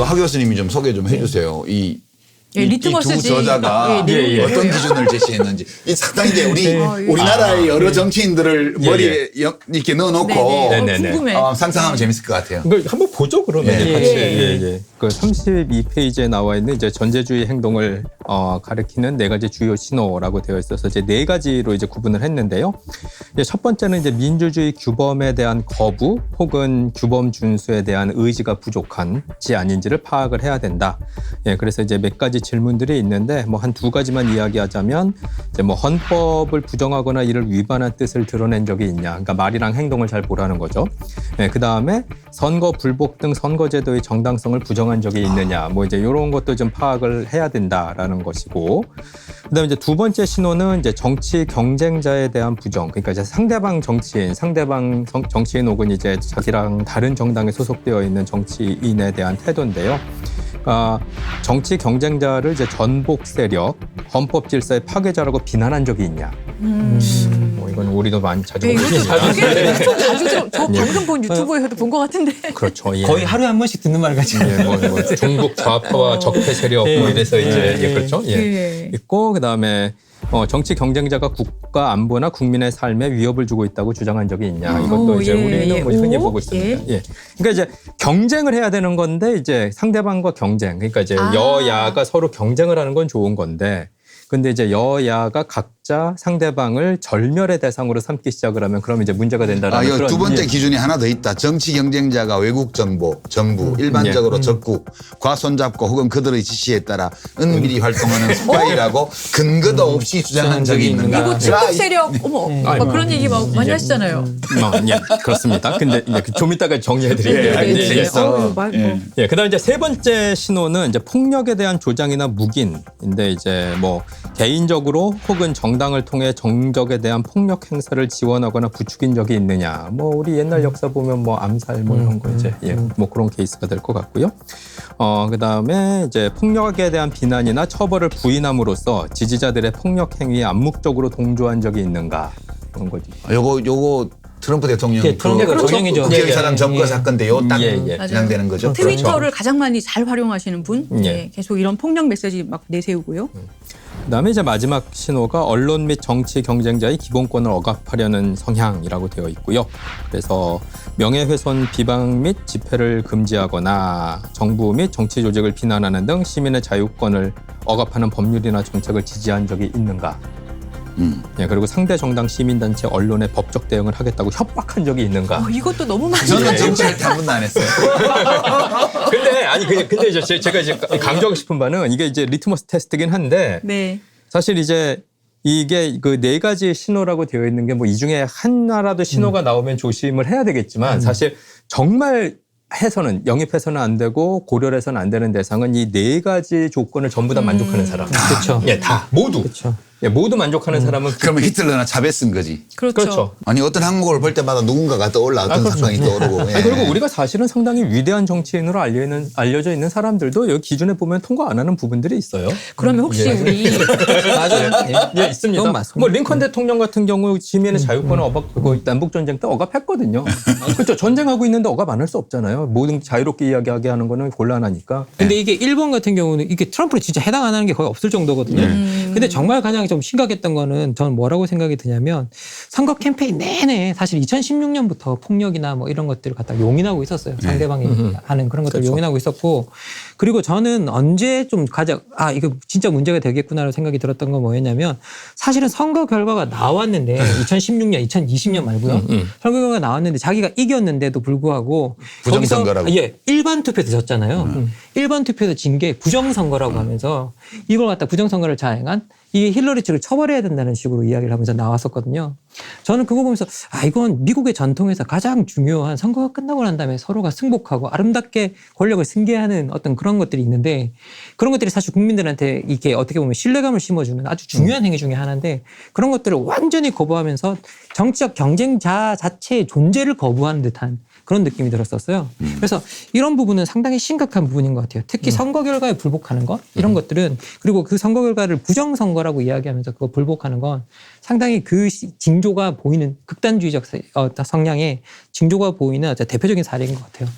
하 교수님이 좀 소개 좀 해주세요. 이 리트머스지. 두 저자가 어떤 기준을 제시했는지. 이 상당히 이제 우리나라의 여러 정치인들을 머리에 이렇게 넣어놓고 궁금해. 상상하면 재밌을 것 같아요. 이걸 한번 보죠, 그러면. 같이. 그 32페이지에 나와 있는 이제 전제주의 행동을 가리키는 네 가지 주요 신호라고 되어 있어서 이제 네 가지로 이제 구분을 했는데요. 이제 첫 번째는 이제 민주주의 규범에 대한 거부 혹은 규범 준수에 대한 의지가 부족한지 아닌지를 파악을 해야 된다. 그래서 이제 몇 가지 질문들이 있는데 뭐 한 두 가지만 이야기하자면 이제 뭐 헌법을 부정하거나 이를 위반한 뜻을 드러낸 적이 있냐. 그러니까 말이랑 행동을 잘 보라는 거죠. 그 다음에 선거 불복 등 선거제도의 정당성을 부정한 적이 있느냐. 뭐 이제 이런 것도 좀 파악을 해야 된다라는 것이고. 그다음에 이제 두 번째 신호는 이제 정치 경쟁자에 대한 부정. 그러니까 이제 상대방 정치인 혹은 이제 자기랑 다른 정당에 소속되어 있는 정치인에 대한 태도인데요. 정치 경쟁자를 이제 전복 세력, 헌법 질서의 파괴자라고 비난한 적이 있냐? 뭐 이건 우리도 많이 자주 보는 저 방금 본 유튜브에서도 본 것 같은데. 그렇죠. 거의 하루에 한 번씩 듣는 말 같죠. 뭐 중국 좌파와 적폐 세력 뭐 이래서 이제 그렇죠. 있고 그다음에 정치 경쟁자가 국가 안보나 국민의 삶에 위협을 주고 있다고 주장한 적이 있냐. 이것도 이제 우리는 뭐 흔히 보고 있습니다. 그러니까 이제 경쟁을 해야 되는 건데 이제 상대방과 경쟁. 그러니까 이제 여야가 서로 경쟁을 하는 건 좋은 건데 근데 이제 여야가 각자 상대방을 절멸의 대상으로 삼기 시작을 하면 그러면 이제 문제가 된다는 그런. 두 번째 기준이 하나 더 있다. 정치 경쟁자가 외국 정부, 일반적으로 적국, 과 손잡고 혹은 그들의 지시에 따라 은밀히 활동하는 스파이라고 근거도 없이 주장한 적이 있는가. 이거 친북 세력, 막 그런 얘기 막 많이 하시잖아요. 그렇습니다. 근데 좀 이따가 정리해드릴게요. 그다음 이제 세 번째 신호는 이제 폭력에 대한 조장이나 묵인인데 이제 뭐 개인적으로 혹은 정당을 통해 정적에 대한 폭력 행사를 지원하거나 부추긴 적이 있느냐. 뭐 우리 옛날 역사 보면 뭐 암살 뭐 이런 거 이제 뭐 그런 케이스가 될 것 같고요. 그다음에 이제 폭력에 대한 비난이나 처벌을 부인함으로써 지지자들의 폭력 행위에 암묵적으로 동조한 적이 있는가 그런 거죠. 요거 트럼프 대통령 대통령이죠. 국회의사당 점거 사건 때 딱 진행되는 거죠. 트위터를 가장 많이 잘 활용하시는 분, 계속 이런 폭력 메시지 막 내세우고요. 그다음에 이제 마지막 신호가 언론 및 정치 경쟁자의 기본권을 억압하려는 성향이라고 되어 있고요. 그래서 명예훼손 비방 및 집회를 금지하거나 정부 및 정치 조직을 비난하는 등 시민의 자유권을 억압하는 법률이나 정책을 지지한 적이 있는가. 그리고 상대 정당 시민단체 언론에 법적 대응을 하겠다고 협박한 적이 있는가? 이것도 너무 많이. 저는 정치할 때 한 번도 안 했어요. 근데 이제 제가 이제 강조하고 싶은 바는 이게 이제 리트머스 테스트긴 한데 사실 이제 이게 그 네 가지 신호라고 되어 있는 게 뭐 이 중에 하나라도 신호가 나오면 조심을 해야 되겠지만 사실 정말 영입해서는 안 되고 고려를 해서는 안 되는 대상은 이 네 가지 조건을 전부 다 만족하는 사람. 그렇죠. 다 모두. 그렇죠. 모두 만족하는 사람은 그러면 히틀러나 차베스인 거지. 그렇죠. 아니 어떤 항목을 볼 때마다 누군가가 떠올라 어떤 사건이 떠오르고. 그리고 우리가 사실은 상당히 위대한 정치인으로 알려져 있는 사람들도 여기 기준에 보면 통과 안 하는 부분들이 있어요. 그러면 혹시 우리 맞아요. 있습니다. 뭐 링컨 대통령 같은 경우 시민의 자유권을 남북 전쟁 때 억압했거든요. 그렇죠. 전쟁하고 있는데 억압 안 할 수 없잖아요. 모든 자유롭게 이야기하게 하는 거는 곤란하니까. 근데 이게 일본 같은 경우는 이게 트럼프를 진짜 해당 안 하는 게 거의 없을 정도거든요. 근데 정말 가장 좀 심각했던 거는 저는 뭐라고 생각이 드냐면 선거 캠페인 내내 사실 2016년부터 폭력이나 뭐 이런 것들을 갖다 용인하고 있었어요. 상대방이 하는 그런 것들을 용인하고 있었고 그리고 저는 언제 좀 이거 진짜 문제가 되겠구나라는 생각이 들었던 건 뭐였냐면 사실은 선거 결과가 나왔는데 2016년, 2020년 말고요. 선거 결과가 나왔는데 자기가 이겼는데도 불구하고 부정선거라고. 일반 투표에서 졌잖아요. 일반 투표에서 진 게 부정선거라고 하면서 이걸 갖다 부정선거를 자행한 이게 힐러리 측을 처벌해야 된다는 식으로 이야기를 하면서 나왔었거든요. 저는 그거 보면서 이건 미국의 전통에서 가장 중요한 선거가 끝나고 난 다음에 서로가 승복하고 아름답게 권력을 승계하는 어떤 그런 것들이 있는데 그런 것들이 사실 국민들한테 이게 어떻게 보면 신뢰감을 심어주는 아주 중요한 행위 중에 하나인데 그런 것들을 완전히 거부하면서 정치적 경쟁자 자체의 존재를 거부하는 듯한 그런 느낌이 들었었어요. 그래서 이런 부분은 상당히 심각한 부분인 것 같아요. 특히 선거 결과에 불복하는 것 이런 것들은 그리고 그 선거 결과를 부정선거라고 이야기하면서 그거 불복하는 건 상당히 그 징조가 보이는 극단주의적 성향의 징조가 보이는 대표적인 사례인 것 같아요.